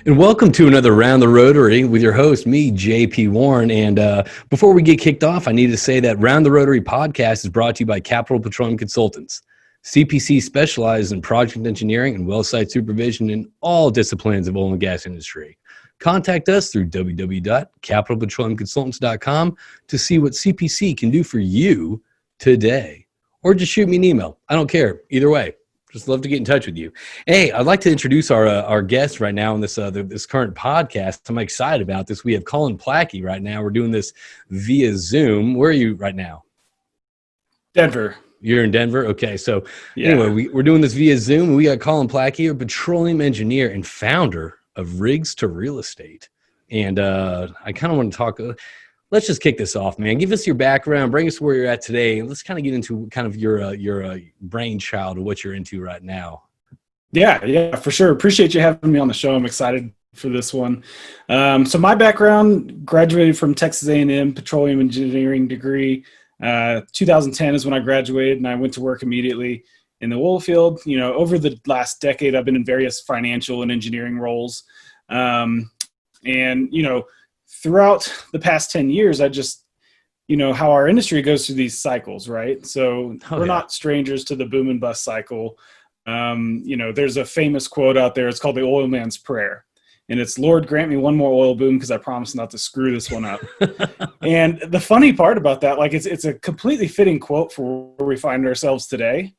And welcome to another Round the Rotary with your host, me, JP Warren. And before we get kicked off, I need to say that Round the Rotary podcast is brought to you by Capital Petroleum Consultants. CPC specializes in project engineering and well site supervision in all disciplines of oil and gas industry. Contact us through www.capitalpetroleumconsultants.com to see what CPC can do for you today. Or just shoot me an email. I don't care. Either way. Just love to get in touch with you. Hey, I'd like to introduce our guest right now in this this current podcast. I'm excited about this. We have Collin Placke right now. We're doing this via Zoom. Where are you right now? Denver. You're in Denver? Okay. So anyway, we're doing this via Zoom. We got Collin Placke, a petroleum engineer and founder of Rigs to Real Estate. And I kind of want to talk let's just kick this off, man. Give us your background, bring us where you're at today, and let's kind of get into kind of your brainchild of what you're into right now. Yeah, for sure. Appreciate you having me on the show. I'm excited for this one. So my background, graduated from Texas A&M petroleum engineering degree. 2010 is when I graduated, and I went to work immediately in the oil field. You know, over the last decade, I've been in various financial and engineering roles. And, you know, throughout the past 10 years, I just, you know, how our industry goes through these cycles, right? So we're not strangers to the boom and bust cycle. You know, there's a famous quote out there. It's called the oil man's prayer. And it's, Lord, grant me one more oil boom because I promise not to screw this one up. And the funny part about that, like it's a completely fitting quote for where we find ourselves today.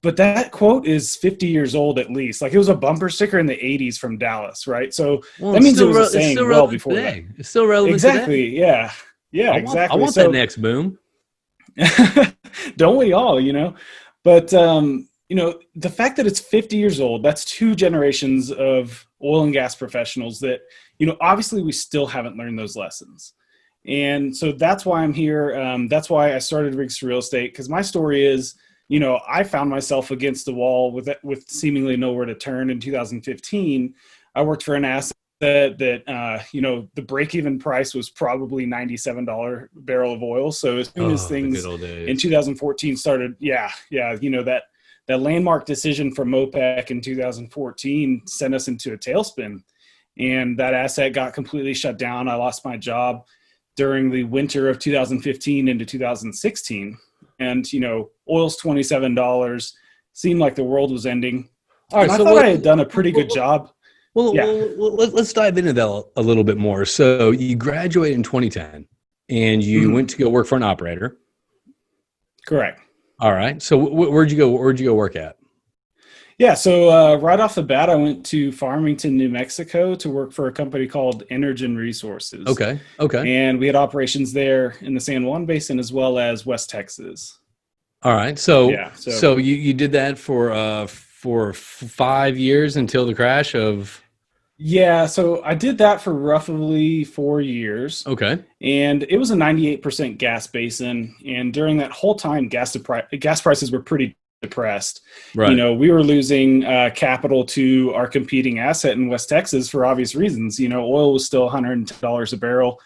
But that quote is 50 years old at least. Like it was a bumper sticker in the 80s from Dallas, right? So that means it was a saying well before that. It's still relevant exactly, today. Yeah, exactly. I want that next boom. Don't we all, you know? But, you know, the fact that it's 50 years old, that's two generations of oil and gas professionals that, you know, obviously we still haven't learned those lessons. And so that's why I'm here. That's why I started Rigs to Real Estate, because my story is, you know, I found myself against the wall with seemingly nowhere to turn in 2015. I worked for an asset that, you know, the break-even price was probably $97 a barrel of oil. So as soon as things in 2014 started, you know, that landmark decision from OPEC in 2014 sent us into a tailspin. And that asset got completely shut down. I lost my job during the winter of 2015 into 2016. And, you know, oil's $27, seemed like the world was ending. All right, so I thought I had done a pretty good job. Well, let's dive into that a little bit more. So you graduated in 2010 and you went to go work for an operator. Correct. All right. So where'd you go? Where'd you go work at? Yeah. So right off the bat, I went to Farmington, New Mexico to work for a company called Energen Resources. Okay. And we had operations there in the San Juan Basin as well as West Texas. All right. So you did that for 5 years until the crash of. Yeah, so I did that for roughly 4 years. Okay. And it was a 98% gas basin. And during that whole time, gas prices were pretty depressed. Right. You know, we were losing capital to our competing asset in West Texas for obvious reasons. You know, oil was still $110 a barrel.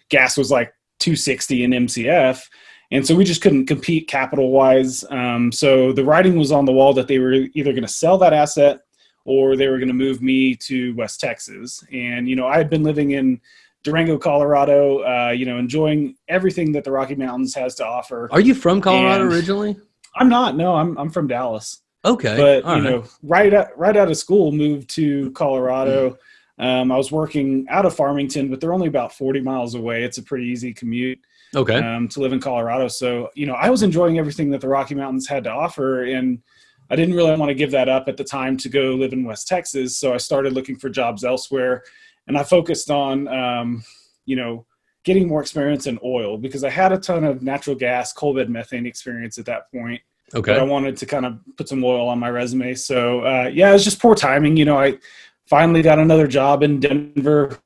Gas was like $2.60 in MCF. And so we just couldn't compete capital-wise. So the writing was on the wall that they were either going to sell that asset or they were going to move me to West Texas. And, you know, I had been living in Durango, Colorado, you know, enjoying everything that the Rocky Mountains has to offer. Are you from Colorado originally? I'm not. No, I'm from Dallas. Okay. But, you know, right out of school, moved to Colorado. I was working out of Farmington, but they're only about 40 miles away. It's a pretty easy commute. Okay. To live in Colorado. So, you know, I was enjoying everything that the Rocky Mountains had to offer. And I didn't really want to give that up at the time to go live in West Texas. So I started looking for jobs elsewhere. And I focused on, you know, getting more experience in oil because I had a ton of natural gas, coal bed methane experience at that point. Okay. But I wanted to kind of put some oil on my resume. So, it was just poor timing. You know, I finally got another job in Denver.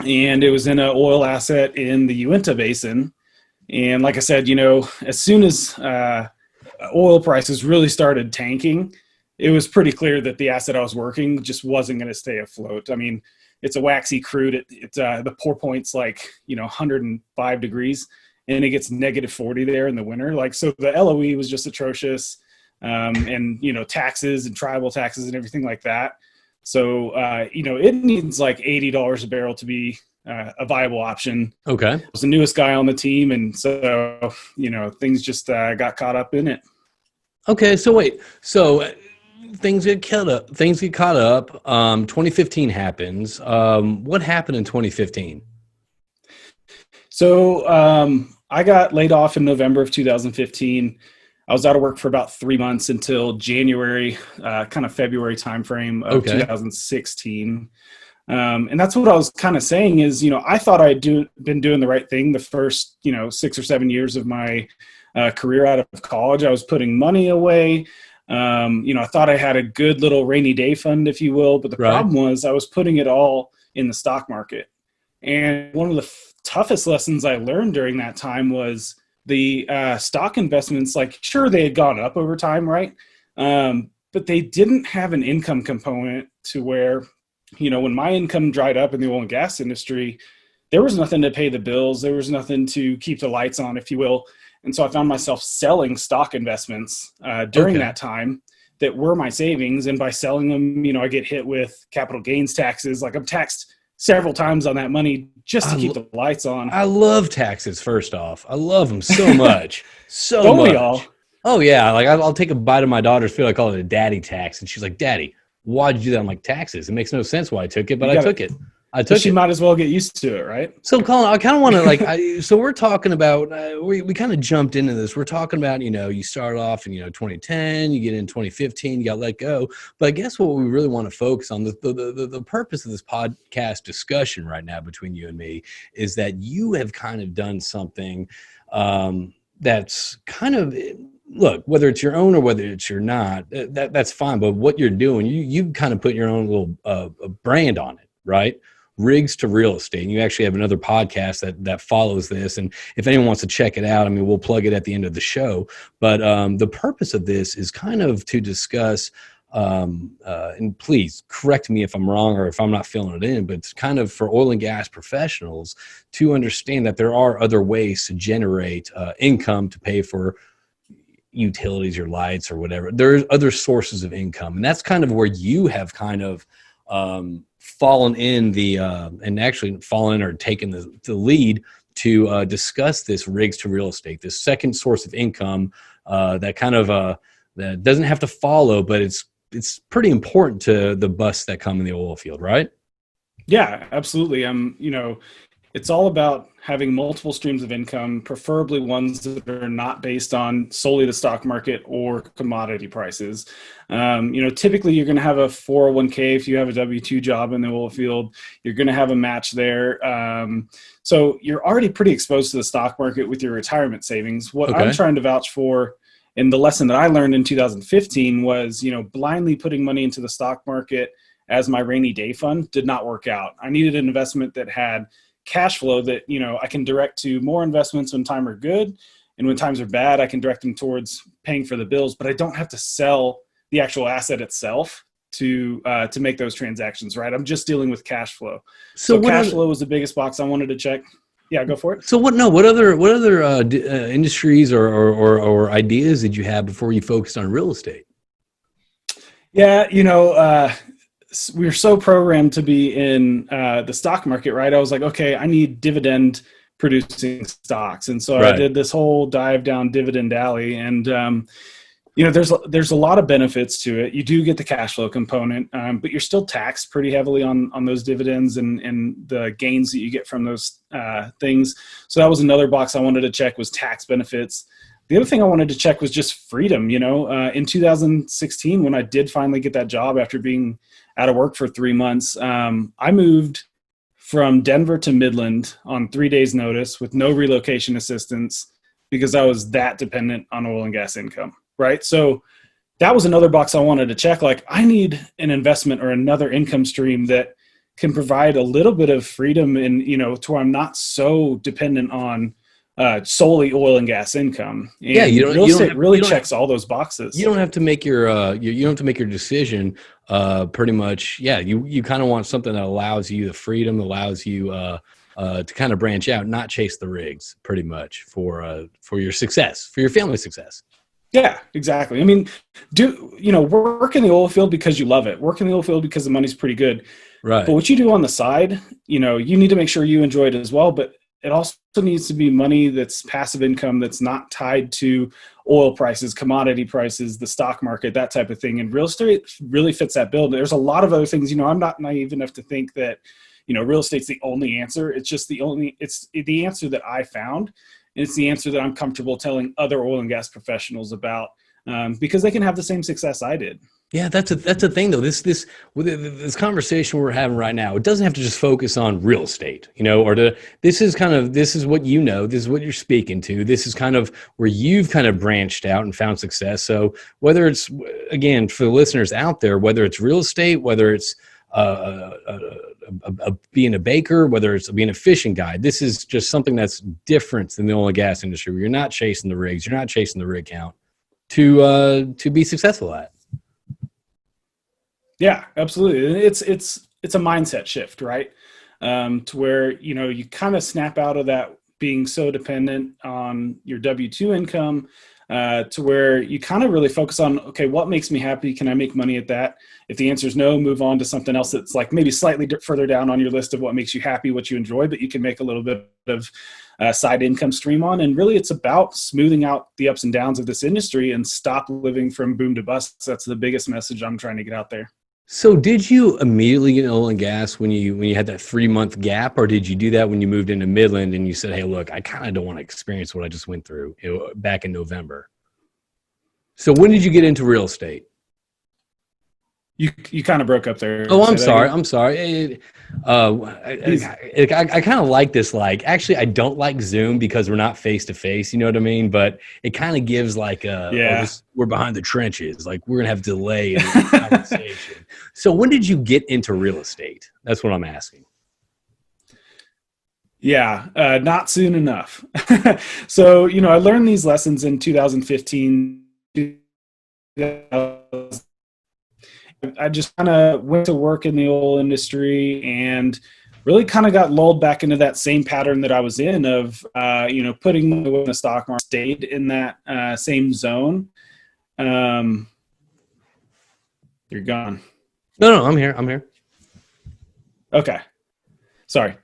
And it was in an oil asset in the Uinta Basin. And like I said, you know, as soon as oil prices really started tanking, it was pretty clear that the asset I was working just wasn't going to stay afloat. I mean, it's a waxy crude. The pour point's like, you know, 105 degrees, and it gets negative 40 there in the winter. Like, so the LOE was just atrocious. And, you know, taxes and tribal taxes and everything like that So, it needs like $80 a barrel to be a viable option. Okay. I was the newest guy on the team. And so, things just got caught up in it. Okay. So wait, things get caught up. 2015 happens. What happened in 2015? So I got laid off in November of 2015. I was out of work for about 3 months until January, kind of February timeframe of 2016. And that's what I was kind of saying is, I thought I'd been doing the right thing the first, 6 or 7 years of my career out of college. I was putting money away. I thought I had a good little rainy day fund, if you will. But the problem was I was putting it all in the stock market. And one of the toughest lessons I learned during that time was the stock investments, like, sure, they had gone up over time, right? But they didn't have an income component to where, when my income dried up in the oil and gas industry, there was nothing to pay the bills. There was nothing to keep the lights on, if you will. And so I found myself selling stock investments during that time that were my savings. And by selling them, I get hit with capital gains taxes. Like, I'm taxed several times on that money just to keep the lights on. I love taxes, first off. I love them so much. Don't much. We all? Oh, yeah. Like, I'll take a bite of my daughter's food. I call it a daddy tax. And she's like, Daddy, why'd you do that? I'm like, taxes. It makes no sense why I took it, but I took it. She might as well get used to it, right? So, Collin, I kind of want to so we're talking about, we kind of jumped into this. We're talking about, you start off in, 2010, you get in 2015, you got let go. But I guess what we really want to focus on, the purpose of this podcast discussion right now between you and me is that you have kind of done something that's kind of, look, whether it's your own or whether it's your not, that's fine. But what you're doing, you kind of put your own little brand on it, right? Rigs to Real Estate. And you actually have another podcast that follows this. And if anyone wants to check it out, we'll plug it at the end of the show. But the purpose of this is kind of to discuss, and please correct me if I'm wrong or if I'm not filling it in, but it's kind of for oil and gas professionals to understand that there are other ways to generate income to pay for utilities, your lights or whatever. There's other sources of income. And that's kind of where you have kind of fallen in and actually fallen or taken the lead to discuss this rigs to real estate, this second source of income that kind of that doesn't have to follow, but it's pretty important to the busts that come in the oil field, right? Yeah, absolutely. It's all about having multiple streams of income, preferably ones that are not based on solely the stock market or commodity prices. Typically you're going to have a 401k if you have a W-2 job in the oil field. You're going to have a match there. So you're already pretty exposed to the stock market with your retirement savings. What I'm trying to vouch for, and the lesson that I learned in 2015 was, blindly putting money into the stock market as my rainy day fund did not work out. I needed an investment that had cash flow that, I can direct to more investments when times are good. And when times are bad, I can direct them towards paying for the bills, but I don't have to sell the actual asset itself to make those transactions, right? I'm just dealing with cash flow. So cash flow was the biggest box I wanted to check. Yeah, go for it. So what other industries or ideas did you have before you focused on real estate? Yeah, we were so programmed to be in the stock market, right? I was like, okay, I need dividend producing stocks. And so I did this whole dive down dividend alley. And, there's a lot of benefits to it. You do get the cash flow component, but you're still taxed pretty heavily on those dividends and the gains that you get from those things. So that was another box I wanted to check, was tax benefits. The other thing I wanted to check was just freedom. In 2016, when I did finally get that job after being out of work for 3 months, I moved from Denver to Midland on 3 days notice with no relocation assistance because I was that dependent on oil and gas income, right? So that was another box I wanted to check. Like, I need an investment or another income stream that can provide a little bit of freedom and, to where I'm not so dependent on solely oil and gas income. And real estate really checks all those boxes. You don't have to make your you don't have to make your decision pretty much. Yeah, you kind of want something that allows you the freedom, allows you to kind of branch out, not chase the rigs, pretty much for your success, for your family success. Yeah, exactly. I mean, work in the oil field because you love it. Work in the oil field because the money's pretty good. But Right. what you do on the side, you need to make sure you enjoy it as well. But it also needs to be money that's passive income, that's not tied to oil prices, commodity prices, the stock market, that type of thing. And real estate really fits that bill. There's a lot of other things. I'm not naive enough to think that, real estate's the only answer. It's just it's the answer that I found. And it's the answer that I'm comfortable telling other oil and gas professionals about, because they can have the same success I did. Yeah, that's a thing though. This conversation we're having right now, it doesn't have to just focus on real estate, this is what this is what you're speaking to. This is kind of where you've kind of branched out and found success. So whether it's, again, for the listeners out there, whether it's real estate, whether it's being a baker, whether it's being a fishing guide, this is just something that's different than the oil and gas industry, where you're not chasing the rigs, you're not chasing the rig count to be successful at. Yeah, absolutely. It's a mindset shift, right? To where, you kind of snap out of that being so dependent on your W-2 income, to where you kind of really focus on, okay, what makes me happy? Can I make money at that? If the answer is no, move on to something else that's like maybe slightly further down on your list of what makes you happy, what you enjoy, but you can make a little bit of side income stream on. And really, it's about smoothing out the ups and downs of this industry and stop living from boom to bust. That's the biggest message I'm trying to get out there. So did you immediately get oil and gas when you had that 3-month gap, or did you do that when you moved into Midland and you said, hey, look, I kind of don't want to experience what I just went through back in November? So when did you get into real estate? You kind of broke up there. Oh, I'm sorry. I kind of like this. Like, actually, I don't like Zoom because we're not face to face. You know what I mean? But it kind of gives like we're behind the trenches. Like, we're gonna have delay in the conversation. So when did you get into real estate? That's what I'm asking. Yeah, not soon enough. So I learned these lessons in 2015. I just kind of went to work in the oil industry and really kind of got lulled back into that same pattern that I was in of, putting money in the stock market, stayed in that same zone. You're gone. No, I'm here. Okay. Sorry.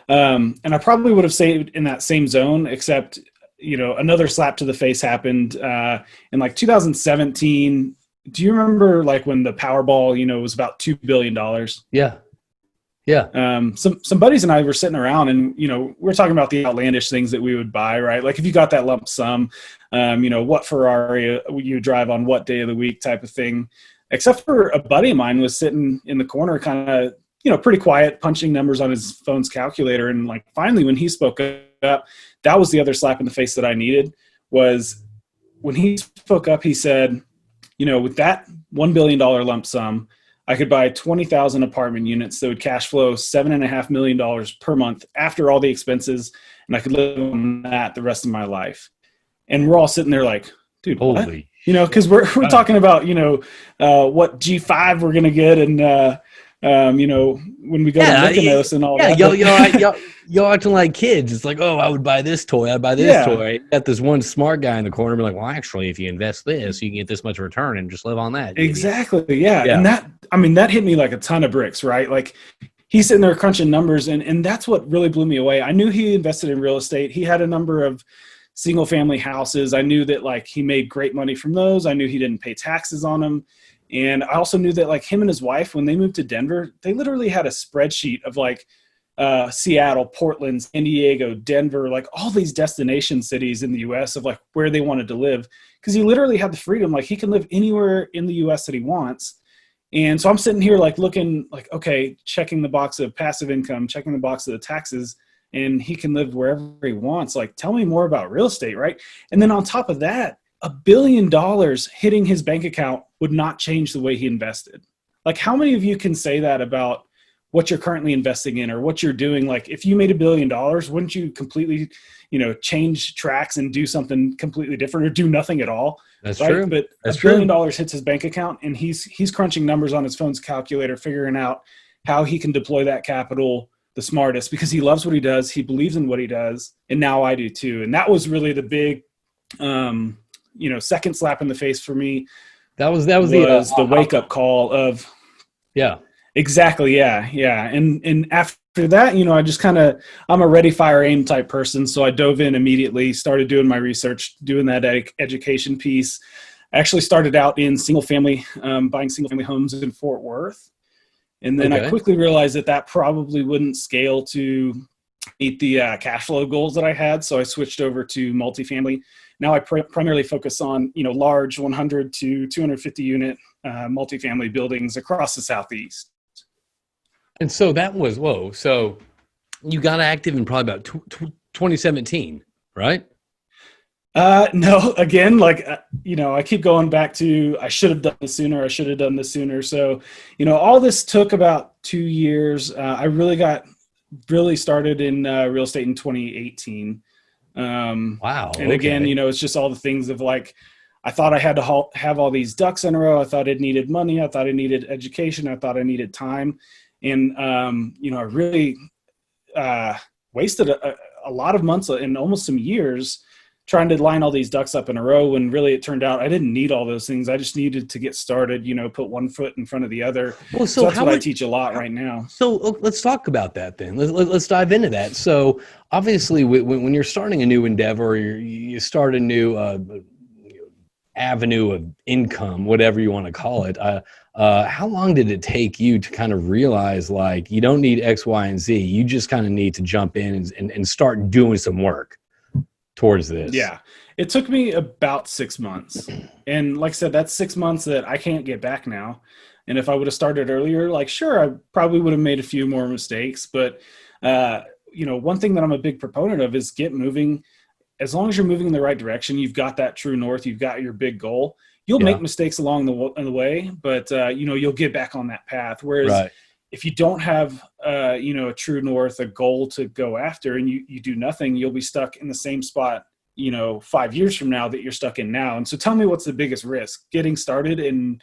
And I probably would have stayed in that same zone, except, another slap to the face happened in like 2017. Do you remember like when the Powerball, was about $2 billion? Yeah. Some buddies and I were sitting around and, we're talking about the outlandish things that we would buy, right? Like if you got that lump sum, what Ferrari you drive on what day of the week type of thing, except for a buddy of mine was sitting in the corner kind of, pretty quiet, punching numbers on his phone's calculator. And like, finally, when he spoke up, that was the other slap in the face that I needed. Was when he spoke up, he said, with that $1 billion lump sum, I could buy 20,000 apartment units that would cash flow $7.5 million per month after all the expenses, and I could live on that the rest of my life. And we're all sitting there like, dude, holy, what? Because we're talking about what G5 we're gonna get, and when we go to Mykonos and all that. Y'all acting like kids. It's like, oh, I would buy this toy. I'd buy this toy. You got this one smart guy in the corner be like, well, actually, if you invest this, you can get this much return and just live on that. Exactly. Yeah. And that hit me like a ton of bricks, right? Like he's sitting there crunching numbers, and that's what really blew me away. I knew he invested in real estate. He had a number of single family houses. I knew that like he made great money from those. I knew he didn't pay taxes on them. And I also knew that like him and his wife, when they moved to Denver, they literally had a spreadsheet of like Seattle, Portland, San Diego, Denver, like all these destination cities in the US of like where they wanted to live. Because he literally had the freedom, like he can live anywhere in the US that he wants. And so I'm sitting here like looking like, okay, checking the box of passive income, checking the box of the taxes, and he can live wherever he wants. Like, tell me more about real estate, right? And then on top of that, $1 billion hitting his bank account would not change the way he invested. Like, how many of you can say that about what you're currently investing in or what you're doing? Like, if you made $1 billion, wouldn't you completely, change tracks and do something completely different or do nothing at all? That's right? True. But $1 billion hits his bank account, and he's crunching numbers on his phone's calculator, figuring out how he can deploy that capital the smartest, because he loves what he does. He believes in what he does. And now I do too. And that was really the big, second slap in the face for me. That was the wake up call of, exactly. Yeah. And after that, I just I'm a ready, fire, aim type person. So I dove in immediately, started doing my research, doing that education piece. I actually started out in buying single family homes in Fort Worth. And then I quickly realized that probably wouldn't scale to meet the cash flow goals that I had. So I switched over to multifamily. Now I primarily focus on, large 100 to 250 unit multifamily buildings across the Southeast. And so that was, so you got active in probably about 2017, right? No, again, I keep going back to, I should have done this sooner. So, all this took about 2 years. I really started in real estate in 2018. Wow. And again, it's just all the things of I thought I had to have all these ducks in a row. I thought it needed money. I thought I needed education. I thought I needed time. And, I really wasted a lot of months and almost some years trying to line all these ducks up in a row, when really it turned out I didn't need all those things. I just needed to get started, put one foot in front of the other. Well, so that's what I teach a lot right now. So let's talk about that then. Let's dive into that. So obviously when you're starting a new endeavor, or you start a new avenue of income, whatever you want to call it, how long did it take you to kind of realize you don't need X, Y, and Z? You just kind of need to jump in and start doing some work towards this? Yeah, it took me about 6 months. And like I said, that's 6 months that I can't get back now. And if I would have started earlier, sure, I probably would have made a few more mistakes. But, one thing that I'm a big proponent of is get moving. As long as you're moving in the right direction, you've got that true north, you've got your big goal. You'll make mistakes along the way, but, you'll get back on that path. Whereas if you don't have, a true north, a goal to go after, and you do nothing, you'll be stuck in the same spot, 5 years from now that you're stuck in now. And so tell me, what's the biggest risk? Getting started and,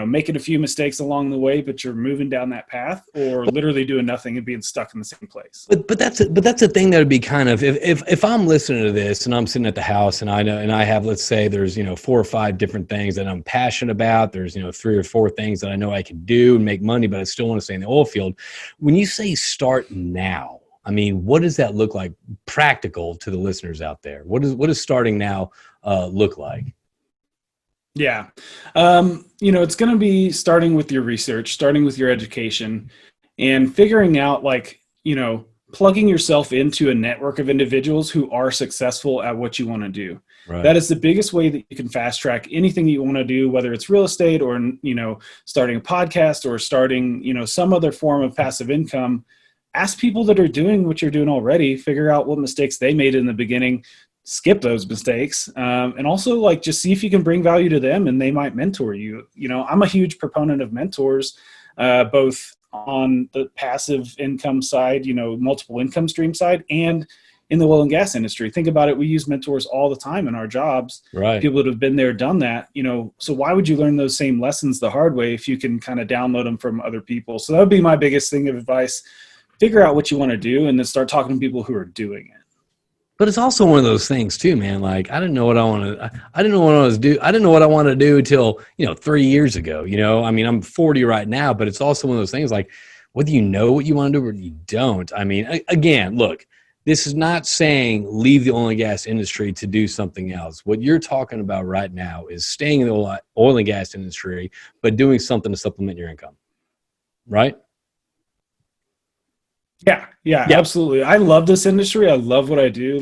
making a few mistakes along the way, but you're moving down that path, or literally doing nothing and being stuck in the same place. But that's a thing that would be kind of, if I'm listening to this and I'm sitting at the house and I know, and I have, let's say there's, 4 or 5 different things that I'm passionate about. There's, 3 or 4 things that I know I can do and make money, but I still want to stay in the oil field. When you say start now, I mean, what does that look like practical to the listeners out there? What does starting now look like? Yeah. It's going to be starting with your research, starting with your education, and figuring out plugging yourself into a network of individuals who are successful at what you want to do. Right. That is the biggest way that you can fast track anything you want to do, whether it's real estate or, starting a podcast or starting, some other form of passive income. Ask people that are doing what you're doing already, figure out what mistakes they made in the beginning, skip those mistakes, and also just see if you can bring value to them and they might mentor you. I'm a huge proponent of mentors, both on the passive income side, multiple income stream side, and in the oil and gas industry. Think about it. We use mentors all the time in our jobs. Right. People that have been there, done that, so why would you learn those same lessons the hard way if you can kind of download them from other people? So that would be my biggest thing of advice. Figure out what you want to do and then start talking to people who are doing it. But it's also one of those things too, man. I didn't know what I want to do till, 3 years ago, I mean, I'm 40 right now, but it's also one of those things whether you know what you want to do or you don't. I mean, again, look, this is not saying leave the oil and gas industry to do something else. What you're talking about right now is staying in the oil and gas industry, but doing something to supplement your income. Right? Yeah, absolutely. I love this industry. I love what I do.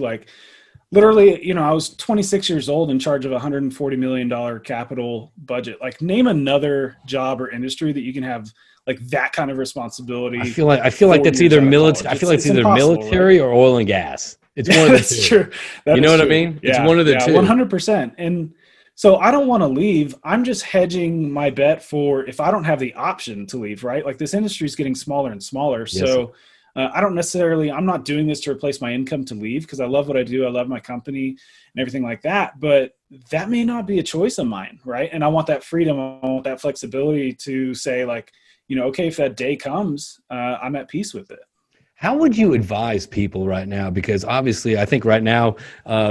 Literally, I was 26 years old in charge of a $140 million capital budget. Name another job or industry that you can have that kind of responsibility. I feel like that's either military. I feel like it's either military, right? Or oil and gas. It's one of the two. True. You know what I mean? It's one of the two. 100%. And so I don't want to leave. I'm just hedging my bet for if I don't have the option to leave, right? This industry is getting smaller and smaller. Yes. So I'm not doing this to replace my income to leave, because I love what I do. I love my company and everything like that. But that may not be a choice of mine, right? And I want that freedom. I want that flexibility to say okay, if that day comes, I'm at peace with it. How would you advise people right now? Because obviously I think right now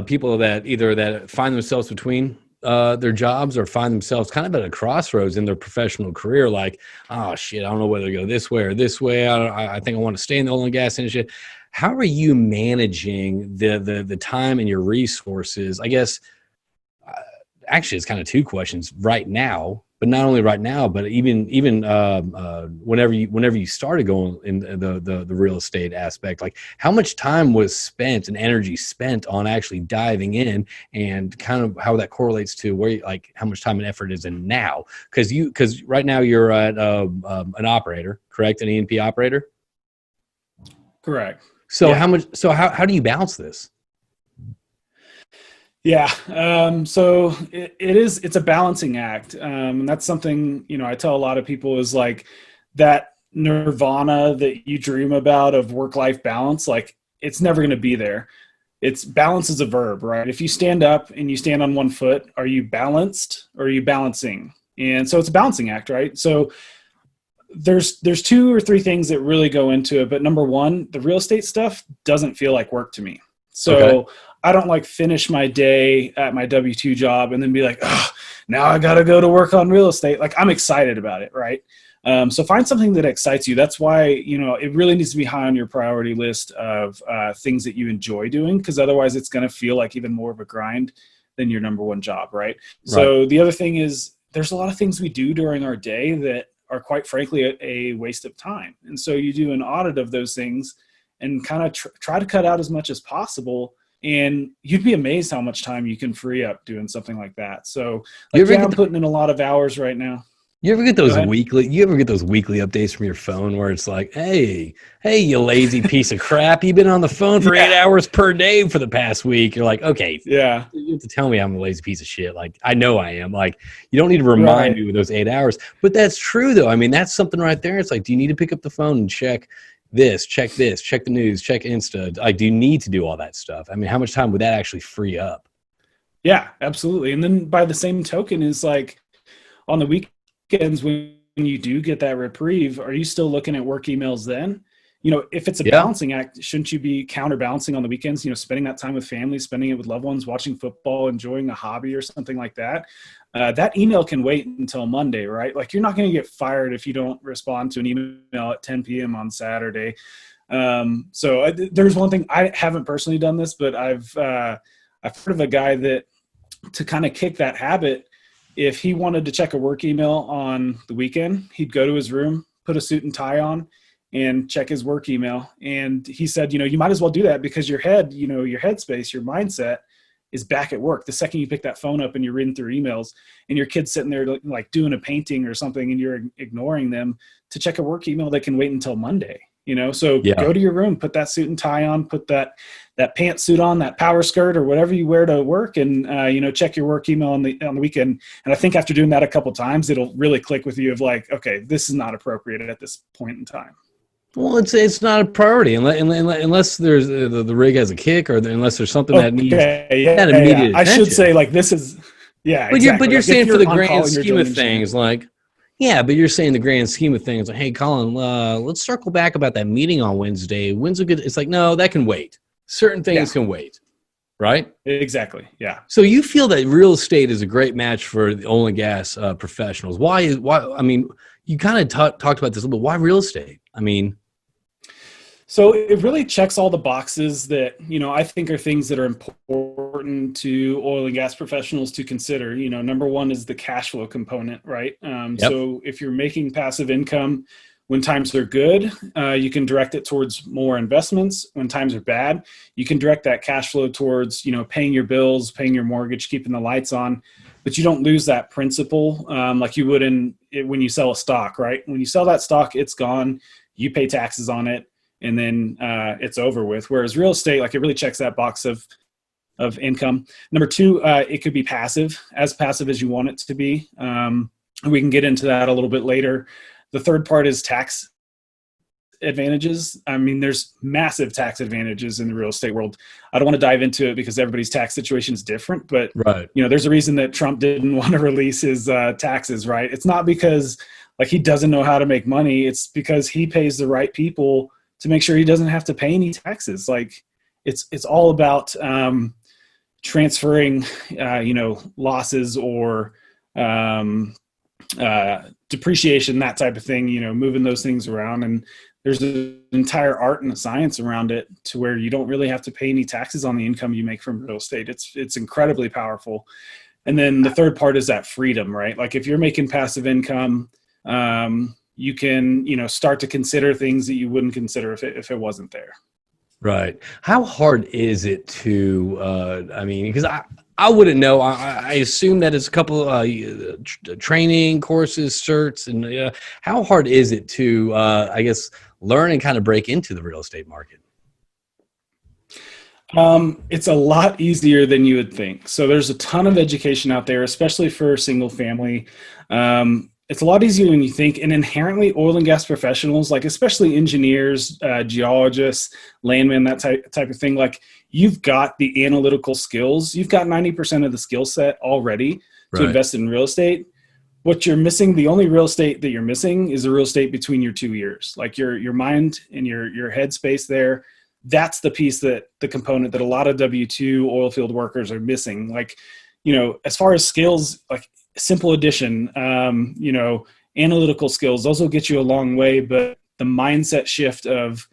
people that find themselves between their jobs or find themselves kind of at a crossroads in their professional career, like, oh shit, I don't know whether to go this way or this way. I think I want to stay in the oil and gas industry. How are you managing the time and your resources? I guess actually it's kind of two questions right now, but not only right now, but even whenever you started going in the real estate aspect, like how much time was spent and energy spent on actually diving in, and kind of how that correlates to where like how much time and effort is in now, because right now you're at an operator, correct? An E&P operator. Correct. So yeah. How do you balance this? Yeah. So it's a balancing act. And that's something, I tell a lot of people is like that nirvana that you dream about of work-life balance, like it's never going to be there. It's balance is a verb, right? If you stand up and you stand on one foot, are you balanced or are you balancing? And so it's a balancing act, right? So there's 2 or 3 things that really go into it. But number one, the real estate stuff doesn't feel like work to me. So okay. I don't like finish my day at my W-2 job and then be like, oh, now I got to go to work on real estate. Like I'm excited about it. Right. So find something that excites you. That's why, it really needs to be high on your priority list of things that you enjoy doing. Cause otherwise it's going to feel like even more of a grind than your number one job. Right. So the other thing is there's a lot of things we do during our day that are quite frankly a waste of time. And so you do an audit of those things and kind of try to cut out as much as possible. And you'd be amazed how much time you can free up doing something like that. So I'm putting in a lot of hours right now. You ever get those weekly updates from your phone where it's like, hey, you lazy piece of crap. You've been on the phone for 8 hours per day for the past week. You're like, okay, yeah, you have to tell me I'm a lazy piece of shit. Like, I know I am. Like, you don't need to remind me with those 8 hours. But that's true, though. I mean, that's something right there. It's like, do you need to pick up the phone and check this, check the news, check Insta? Like, do you need to do all that stuff? I mean, how much time would that actually free up? Yeah, absolutely. And then by the same token is like on the weekends when you do get that reprieve, are you still looking at work emails then? If it's a balancing act, shouldn't you be counterbalancing on the weekends, spending that time with family, spending it with loved ones, watching football, enjoying a hobby or something like that? That email can wait until Monday, right? Like you're not going to get fired if you don't respond to an email at 10 p.m. on Saturday. So there's one thing, I haven't personally done this, but I've heard of a guy that to kind of kick that habit, if he wanted to check a work email on the weekend, he'd go to his room, put a suit and tie on, and check his work email. And he said, you might as well do that because your head, your headspace, your mindset is back at work. The second you pick that phone up and you're reading through emails and your kid's sitting there like doing a painting or something and you're ignoring them to check a work email that can wait until Monday, So go to your room, put that suit and tie on, put that pantsuit on, that power skirt or whatever you wear to work, and check your work email on the weekend. And I think after doing that a couple times, it'll really click with you of like, okay, this is not appropriate at this point in time. Well, it's not a priority unless there's the rig has a kick, or unless there's something that needs that immediate attention. I should say like this is but exactly. You're saying for the grand scheme of things, like but you're saying the grand scheme of things, like, hey, Collin, let's circle back about that meeting on Wednesday. When's a good? It's like, no, that can wait. Certain things can wait, right? Exactly. Yeah. So you feel that real estate is a great match for the oil and gas professionals. Why? I mean, you kind of talked about this a little bit. Why real estate? I mean. So it really checks all the boxes that, I think are things that are important to oil and gas professionals to consider. Number one is the cash flow component, right? So if you're making passive income when times are good, you can direct it towards more investments. When times are bad, you can direct that cash flow towards, paying your bills, paying your mortgage, keeping the lights on, but you don't lose that principal like you would when you sell a stock, right? When you sell that stock, it's gone. You pay taxes on it, and then it's over with. Whereas real estate, like it really checks that box of income. Number two, it could be passive as you want it to be. We can get into that a little bit later. The third part is tax advantages. I mean, there's massive tax advantages in the real estate world. I don't want to dive into it because everybody's tax situation is different, but there's a reason that Trump didn't want to release his taxes, right? It's not because like he doesn't know how to make money. It's because he pays the right people to make sure he doesn't have to pay any taxes. Like it's all about transferring, losses or depreciation, that type of thing, moving those things around. And there's an entire art and a science around it to where you don't really have to pay any taxes on the income you make from real estate. It's incredibly powerful. And then the third part is that freedom, right? Like if you're making passive income, you can, start to consider things that you wouldn't consider if it wasn't there. Right. How hard is it to, because I wouldn't know. I assume that it's a couple training courses, certs, and how hard is it to, learn and kind of break into the real estate market? It's a lot easier than you would think. So there's a ton of education out there, especially for single family. It's a lot easier than you think. And inherently oil and gas professionals, like especially engineers, geologists, landmen, that type of thing, like you've got the analytical skills. You've got 90% of the skill set already to invest in real estate. What you're missing, the only real estate that you're missing is the real estate between your 2 ears, like your mind and your head space there. That's the piece the component that a lot of W-2 oil field workers are missing. Like, as far as skills, like simple addition, analytical skills, those will get you a long way. But the mindset shift of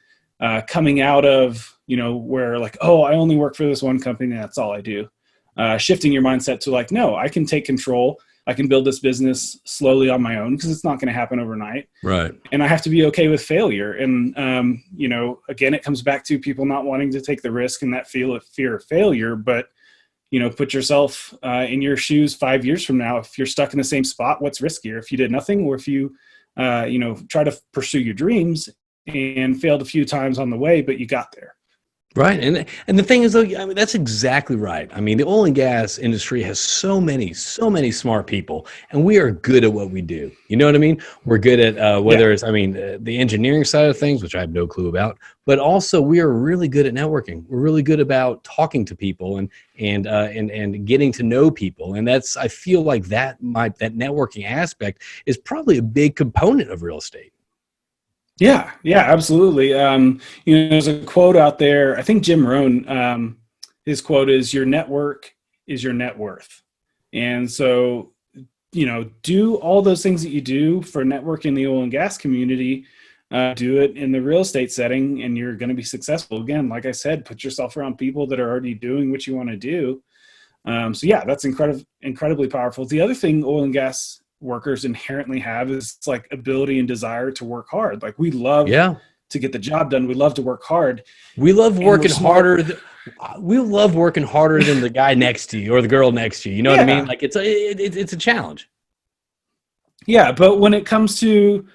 coming out of, where like, oh, I only work for this one company, that's all I do. Shifting your mindset to like, no, I can take control. I can build this business slowly on my own because it's not going to happen overnight. Right. And I have to be okay with failure. And, again, it comes back to people not wanting to take the risk and that fear of failure. But, put yourself in your shoes 5 years from now. If you're stuck in the same spot, what's riskier? If you did nothing, or if you, try to pursue your dreams and failed a few times on the way, but you got there. Right. And the thing is, though, that's exactly right. The oil and gas industry has so many smart people, and we are good at what we do. You know what I mean? We're good at whether it's, the engineering side of things, which I have no clue about, but also we are really good at networking. We're really good about talking to people and getting to know people. And I feel like that networking aspect is probably a big component of real estate. Yeah, absolutely. There's a quote out there. I think Jim Rohn, his quote is, "Your network is your net worth." And so, do all those things that you do for networking the oil and gas community, do it in the real estate setting, and you're going to be successful. Again, like I said, put yourself around people that are already doing what you want to do. That's incredibly powerful. The other thing oil and gas workers inherently have is like ability and desire to work hard. Like we love to get the job done. We love to work hard. We love working harder. We love working harder than the guy next to you or the girl next to you. You know what I mean? Like it's a challenge. Yeah. But when it comes to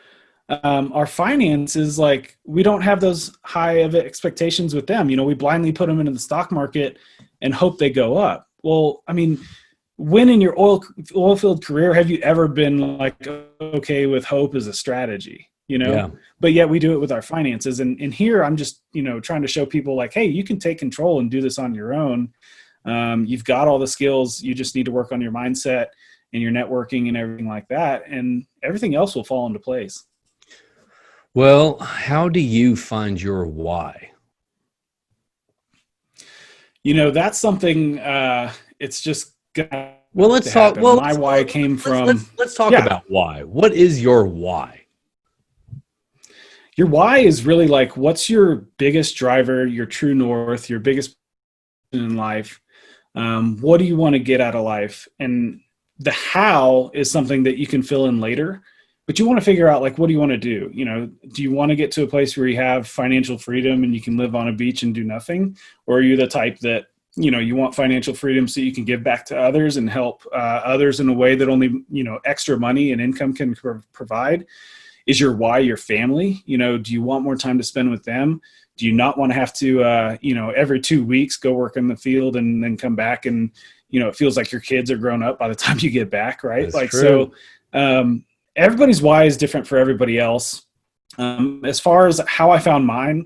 our finances, like we don't have those high of expectations with them. We blindly put them into the stock market and hope they go up. Well, when in your oil field career have you ever been like okay with hope as a strategy, but yet we do it with our finances. And here I'm just, trying to show people like, hey, you can take control and do this on your own. You've got all the skills. You just need to work on your mindset and your networking and everything like that. And everything else will fall into place. Well, how do you find your why? That's something, it's just, well, let's talk. Well, my why came from. Let's talk about why. What is your why? Your why is really like, what's your biggest driver, your true north, your biggest in life? What do you want to get out of life? And the how is something that you can fill in later, but you want to figure out like, what do you want to do? Do you want to get to a place where you have financial freedom and you can live on a beach and do nothing? Or are you the type that you want financial freedom so you can give back to others and help others in a way that only, extra money and income can provide? Is your why your family? Do you want more time to spend with them? Do you not want to have to, every 2 weeks go work in the field and then come back and, it feels like your kids are grown up by the time you get back, right? That's true. So everybody's why is different for everybody else. As far as how I found mine,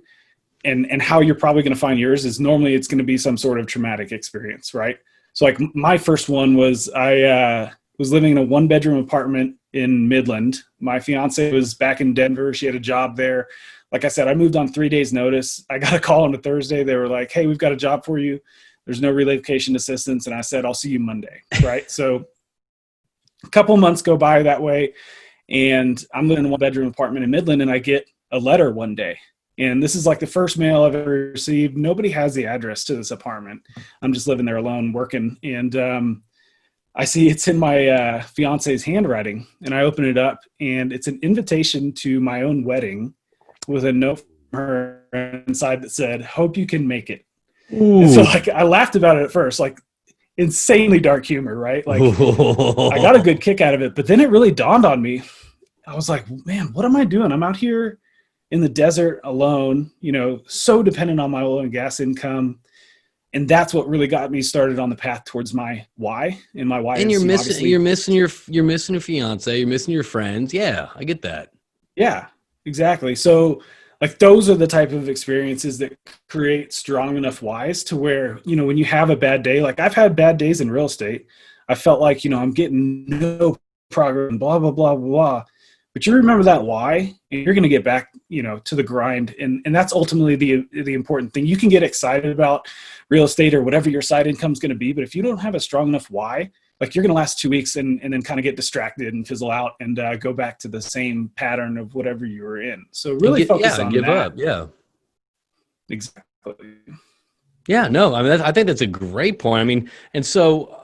and how you're probably going to find yours is normally it's going to be some sort of traumatic experience, right? So like my first one was I was living in a 1-bedroom apartment in Midland. My fiance was back in Denver. She had a job there. Like I said, I moved on 3 days notice. I got a call on a Thursday. They were like, hey, we've got a job for you. There's no relocation assistance. And I said, I'll see you Monday. Right. So a couple months go by that way. And I'm living in a 1-bedroom apartment in Midland, and I get a letter one day. And this is like the first mail I've ever received. Nobody has the address to this apartment. I'm just living there alone, working. And I see it's in my fiance's handwriting, and I open it up, and it's an invitation to my own wedding with a note from her inside that said, "Hope you can make it." Ooh. And so like I laughed about it at first, like insanely dark humor, right? Like I got a good kick out of it, but then it really dawned on me. I was like, man, what am I doing? I'm out here in the desert alone, so dependent on my oil and gas income. And that's what really got me started on the path towards my why. And my why and you're missing your fiance, you're missing your friends. Yeah, I get that. Yeah, exactly. So like those are the type of experiences that create strong enough whys to where, when you have a bad day, like I've had bad days in real estate, I felt like, I'm getting no progress and blah, blah, blah, blah. But you remember that why, and you're going to get back, to the grind. And that's ultimately the important thing. You can get excited about real estate or whatever your side income is going to be. But if you don't have a strong enough why, like you're going to last 2 weeks and then kind of get distracted and fizzle out and go back to the same pattern of whatever you were in. So really focus on give that. Up. Yeah, exactly. Yeah, no, I mean, I think that's a great point. I mean, and so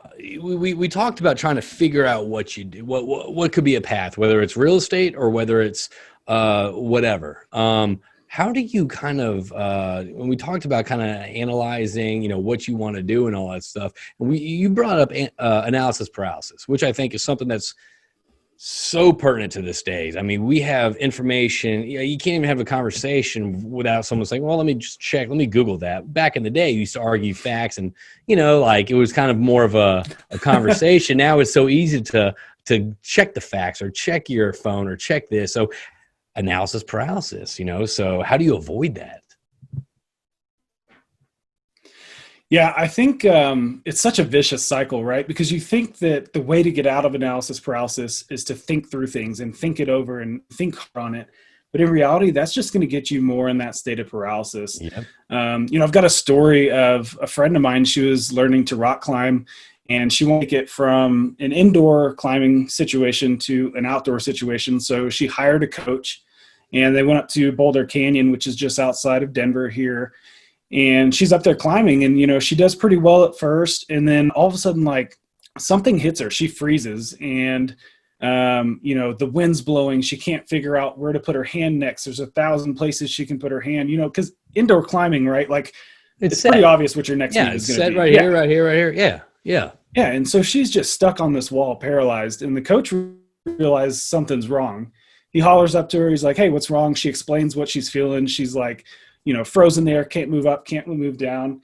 we talked about trying to figure out what you do, what could be a path, whether it's real estate or whether it's whatever. How do you kind of, when we talked about kind of analyzing, what you want to do and all that stuff, and you brought up analysis paralysis, which I think is something that's so pertinent to this days. I mean, we have information, you can't even have a conversation without someone saying, well, let me just check, let me Google that. Back in the day, you used to argue facts and, like it was kind of more of a conversation. Now it's so easy to check the facts or check your phone or check this. So analysis paralysis, so how do you avoid that? Yeah, I think it's such a vicious cycle, right? Because you think that the way to get out of analysis paralysis is to think through things and think it over and think on it. But in reality, that's just going to get you more in that state of paralysis. Yep. I've got a story of a friend of mine. She was learning to rock climb, and she wanted to get from an indoor climbing situation to an outdoor situation. So she hired a coach, and they went up to Boulder Canyon, which is just outside of Denver here. And she's up there climbing, and, she does pretty well at first. And then all of a sudden, like something hits her, she freezes, and, the wind's blowing. She can't figure out where to put her hand next. There's 1,000 places she can put her hand, because indoor climbing, right? Like it's pretty obvious what your next move is going to be. Right here, right here, right here. Yeah. Yeah. Yeah. And so she's just stuck on this wall, paralyzed. And the coach realized something's wrong. He hollers up to her. He's like, hey, what's wrong? She explains what she's feeling. She's like, frozen there, can't move up, can't move down.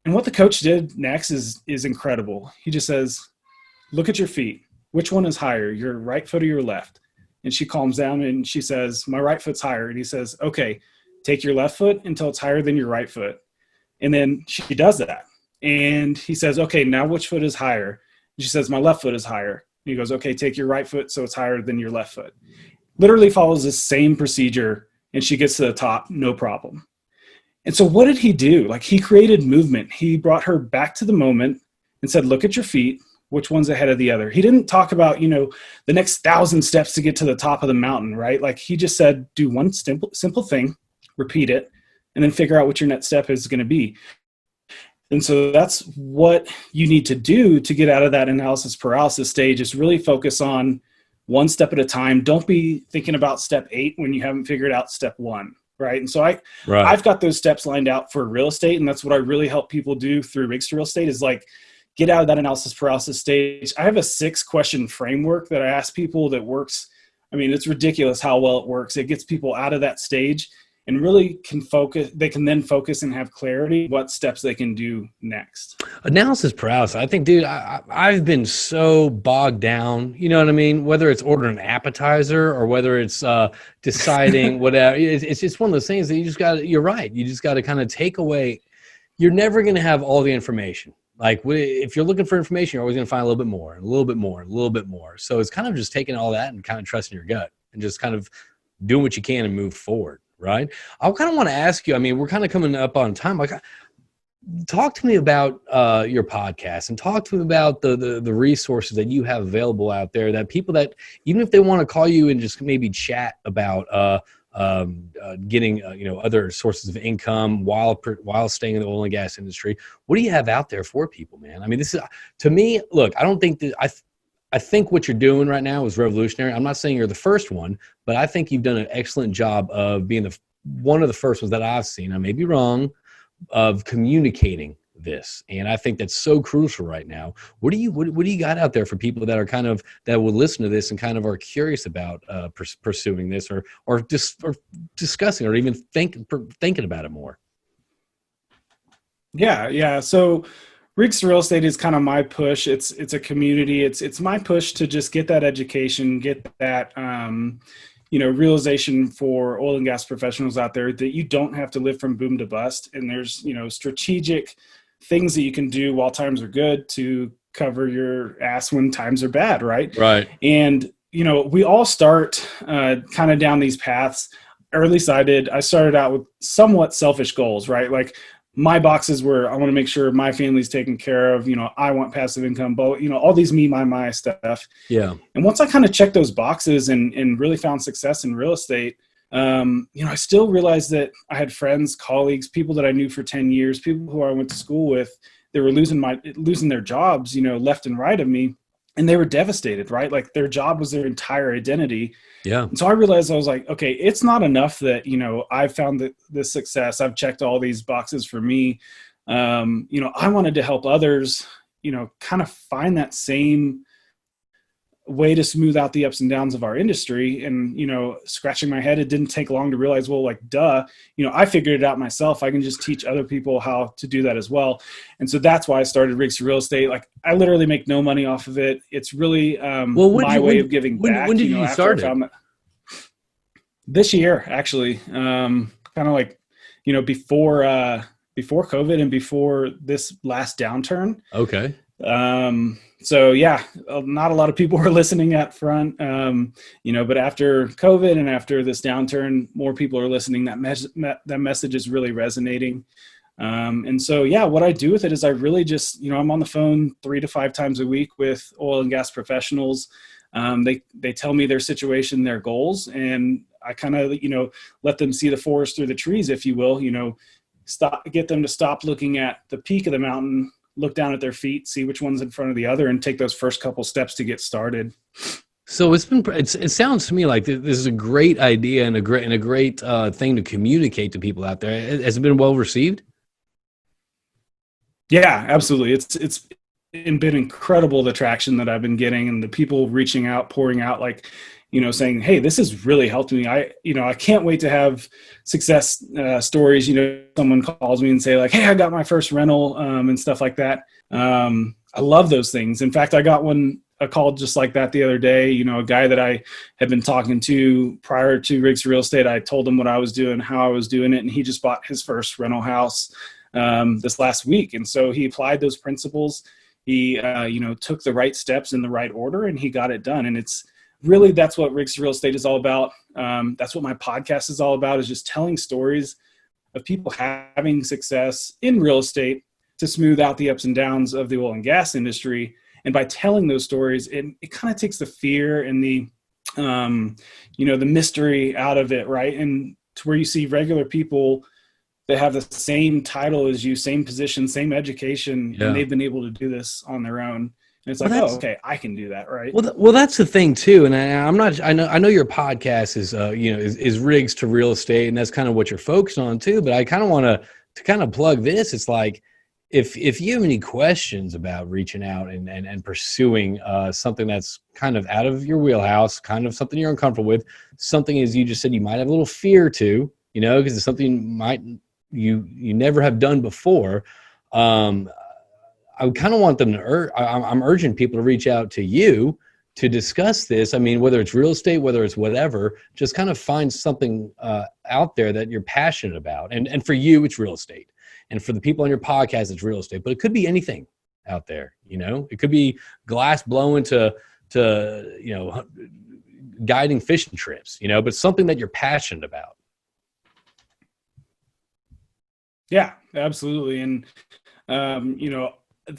And what the coach did next is incredible. He just says, look at your feet. Which one is higher, your right foot or your left? And she calms down and she says, my right foot's higher. And he says, okay, take your left foot until it's higher than your right foot. And then she does that. And he says, okay, now which foot is higher? And she says, my left foot is higher. And he goes, okay, take your right foot so it's higher than your left foot. Literally follows the same procedure, and she gets to the top, no problem. And so what did he do? Like he created movement. He brought her back to the moment and said, look at your feet. Which one's ahead of the other? He didn't talk about, the next 1,000 steps to get to the top of the mountain, right? Like he just said, do one simple thing, repeat it, and then figure out what your next step is going to be. And so that's what you need to do to get out of that analysis paralysis stage, is really focus on one step at a time. Don't be thinking about step 8 when you haven't figured out step 1. Right. And so I've got those steps lined out for real estate. And that's what I really help people do through Rigs to Real Estate, is like get out of that analysis paralysis stage. I have a 6-question framework that I ask people that works. I mean, it's ridiculous how well it works. It gets people out of that stage and really can focus. They can then focus and have clarity what steps they can do next. Analysis paralysis. I think, dude, I've been so bogged down, you know what I mean? Whether it's ordering an appetizer or whether it's deciding whatever, it's just one of those things that you're right. You just got to kind of take away. You're never going to have all the information. Like if you're looking for information, you're always going to find a little bit more, and a little bit more, and a little bit more. So it's kind of just taking all that and kind of trusting your gut and just kind of doing what you can and move forward. Right. I kind of want to ask you, I mean, we're kind of coming up on time. Like, talk to me about your podcast, and talk to me about the resources that you have available out there, that people that, even if they want to call you and just maybe chat about getting other sources of income while staying in the oil and gas industry, what do you have out there for people, man? I mean, this is, to me, look, I don't think that I think what you're doing right now is revolutionary. I'm not saying you're the first one, but I think you've done an excellent job of being one of the first ones that I've seen, I may be wrong, of communicating this. And I think that's so crucial right now. What do you got out there for people that are that will listen to this and kind of are curious about pursuing this, or discussing, or even thinking about it more? Yeah. So Rigs to Real Estate is kind of my push. It's a community. It's my push to just get that education, get that realization for oil and gas professionals out there that you don't have to live from boom to bust. And there's, strategic things that you can do while times are good to cover your ass when times are bad. Right. Right. And, we all start kind of down these paths, or at least I did. I started out with somewhat selfish goals, right? Like my boxes were, I want to make sure my family's taken care of, I want passive income, but all these my stuff. Yeah. And once I kind of checked those boxes and really found success in real estate, I still realized that I had friends, colleagues, people that I knew for 10 years, people who I went to school with, they were losing their jobs, left and right of me. And they were devastated, right? Like their job was their entire identity. Yeah. And so I realized, I was like, okay, it's not enough that, I've found this success. I've checked all these boxes for me. I wanted to help others, kind of find that same way to smooth out the ups and downs of our industry. And, scratching my head, it didn't take long to realize, well, like, duh, I figured it out myself. I can just teach other people how to do that as well. And so that's why I started Rigs to Real Estate. Like I literally make no money off of it. It's really my way of giving back. When did you start it? This year, actually, kind of like, before COVID and before this last downturn. Okay. So yeah, not a lot of people were listening up front, but after COVID and after this downturn, more people are listening. That message is really resonating. And so, yeah, what I do with it is I really just, I'm on the phone 3 to 5 times a week with oil and gas professionals. They tell me their situation, their goals, and I kind of, let them see the forest through the trees, if you will, get them to stop looking at the peak of the mountain, look down at their feet, see which one's in front of the other, and take those first couple steps to get started. So it sounds to me like this is a great idea and a great thing to communicate to people out there. Has it been well received? Yeah, absolutely. It's been incredible, the traction that I've been getting and the people reaching out, pouring out, like, saying, hey, this has really helped me. I can't wait to have success stories. Someone calls me and say like, hey, I got my first rental and stuff like that. I love those things. In fact, I got a call just like that the other day. A guy that I had been talking to prior to Rigs to Real Estate. I told him what I was doing, how I was doing it, and he just bought his first rental house this last week. And so he applied those principles. He took the right steps in the right order, and he got it done. And it's really, that's what Rigs to Real Estate is all about. That's what my podcast is all about, is just telling stories of people having success in real estate to smooth out the ups and downs of the oil and gas industry. And by telling those stories, it kind of takes the fear and the mystery out of it, right? And to where you see regular people that have the same title as you, same position, same education, and they've been able to do this on their own. And it's like, oh, okay, I can do that, right? Well, that's the thing too. And I know your podcast is, is Rigs to Real Estate, and that's kind of what you're focused on too. But I kind of want to kind of plug this. It's like, if you have any questions about reaching out and pursuing something that's kind of out of your wheelhouse, kind of something you're uncomfortable with, something, as you just said, you might have a little fear to, because it's something you never have done before. I would kind of want them to, I'm urging people to reach out to you to discuss this. I mean, whether it's real estate, whether it's whatever, just kind of find something out there that you're passionate about. And for you, it's real estate. And for the people on your podcast, it's real estate. But it could be anything out there, It could be glass blowing to guiding fishing trips, but something that you're passionate about. Yeah, absolutely. And,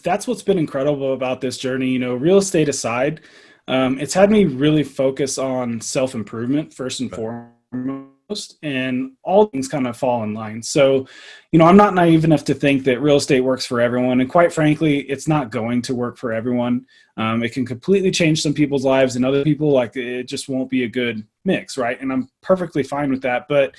that's what's been incredible about this journey. Real estate aside, it's had me really focus on self-improvement first and foremost, and all things kind of fall in line. So, I'm not naive enough to think that real estate works for everyone. And quite frankly, it's not going to work for everyone. It can completely change some people's lives, and other people, like, it just won't be a good mix, right? And I'm perfectly fine with that. But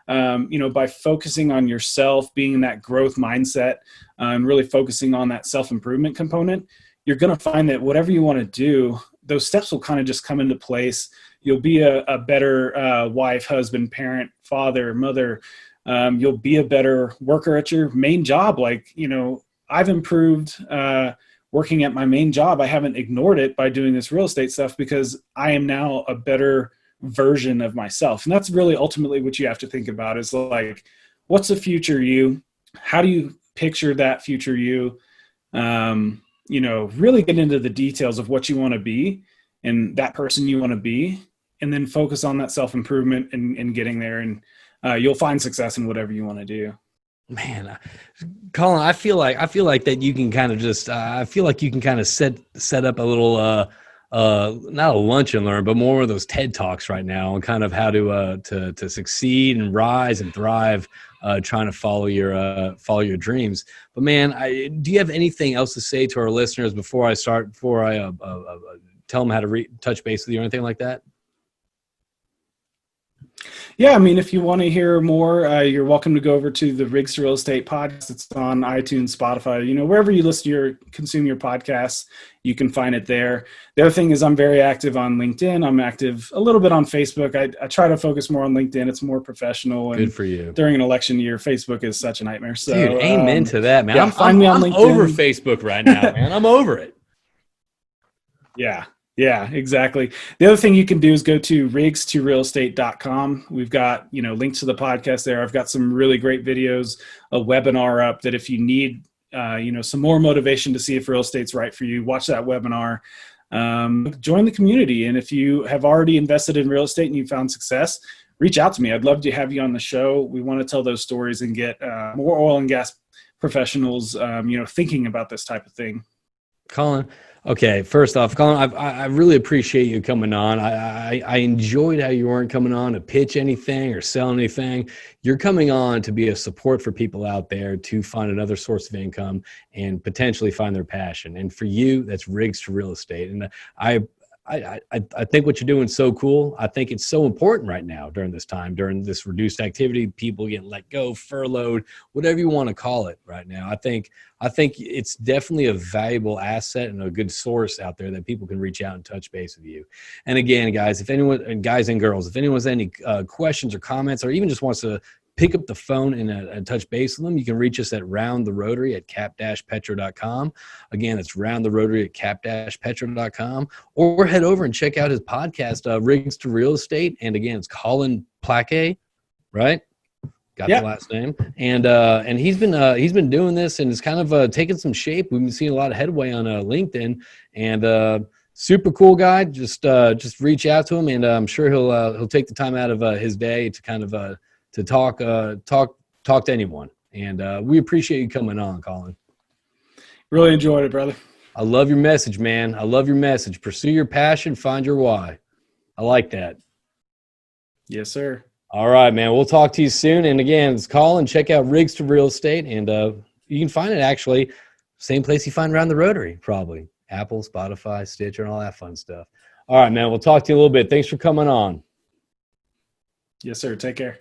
by focusing on yourself, being in that growth mindset, and really focusing on that self-improvement component, you're going to find that whatever you want to do, those steps will kind of just come into place. You'll be a better wife, husband, parent, father, mother. You'll be a better worker at your main job. Like, I've improved working at my main job. I haven't ignored it by doing this real estate stuff, because I am now a better version of myself. And that's really ultimately what you have to think about, is like, what's the future you? How do you picture that future you? Really get into the details of what you want to be and that person you want to be, and then focus on that self-improvement and getting there. And you'll find success in whatever you want to do. Man, Collin, I feel like that you can kind of just, I feel like you can kind of set up a little, not a lunch and learn, but more of those TED Talks right now, and kind of how to succeed and rise and thrive, trying to follow your dreams. But man, do you have anything else to say to our listeners before I tell them how to touch base with you or anything like that? Yeah, I mean, if you want to hear more, you're welcome to go over to the Rigs to Real Estate podcast. It's on iTunes, Spotify, wherever you consume your podcasts, you can find it there. The other thing is, I'm very active on LinkedIn. I'm active a little bit on Facebook. I try to focus more on LinkedIn. It's more professional. And good for you. During an election year, Facebook is such a nightmare. So, dude, amen to that, man. Yeah, find me on LinkedIn. I'm over Facebook right now, man. I'm over it. Yeah, exactly. The other thing you can do is go to rigs2realestate.com. We've got, links to the podcast there. I've got some really great videos, a webinar up that if you need, some more motivation to see if real estate's right for you, watch that webinar. Join the community. And if you have already invested in real estate and you found success, reach out to me. I'd love to have you on the show. We want to tell those stories and get more oil and gas professionals, thinking about this type of thing. Collin, okay, first off, Collin, I really appreciate you coming on. I enjoyed how you weren't coming on to pitch anything or sell anything. You're coming on to be a support for people out there to find another source of income and potentially find their passion. And for you, that's Rigs to Real Estate. And I think what you're doing is so cool. I think it's so important right now during this time, during this reduced activity, people getting let go, furloughed, whatever you want to call it right now. I think it's definitely a valuable asset and a good source out there that people can reach out and touch base with you. And again, guys, guys and girls, if anyone has any questions or comments, or even just wants to pick up the phone and touch base with them, you can reach us at roundtherotary at cap-petro.com. Again, it's roundtherotary at cap-petro.com. Or head over and check out his podcast, Rigs to Real Estate. And again, it's Collin Placke, right? Got the last name. And he's been doing this, and it's kind of taking some shape. We've been seeing a lot of headway on LinkedIn, and super cool guy. Just reach out to him, and I'm sure he'll take the time out of his day to kind of to talk to anyone. And we appreciate you coming on, Collin. Really enjoyed it, brother. I love your message, man. I love your message. Pursue your passion, find your why. I like that. Yes, sir. All right, man. We'll talk to you soon. And again, it's Collin. Check out Rigs to Real Estate, and you can find it actually same place you find Around the Rotary, probably Apple, Spotify, Stitcher, and all that fun stuff. All right, man. We'll talk to you a little bit. Thanks for coming on. Yes, sir. Take care.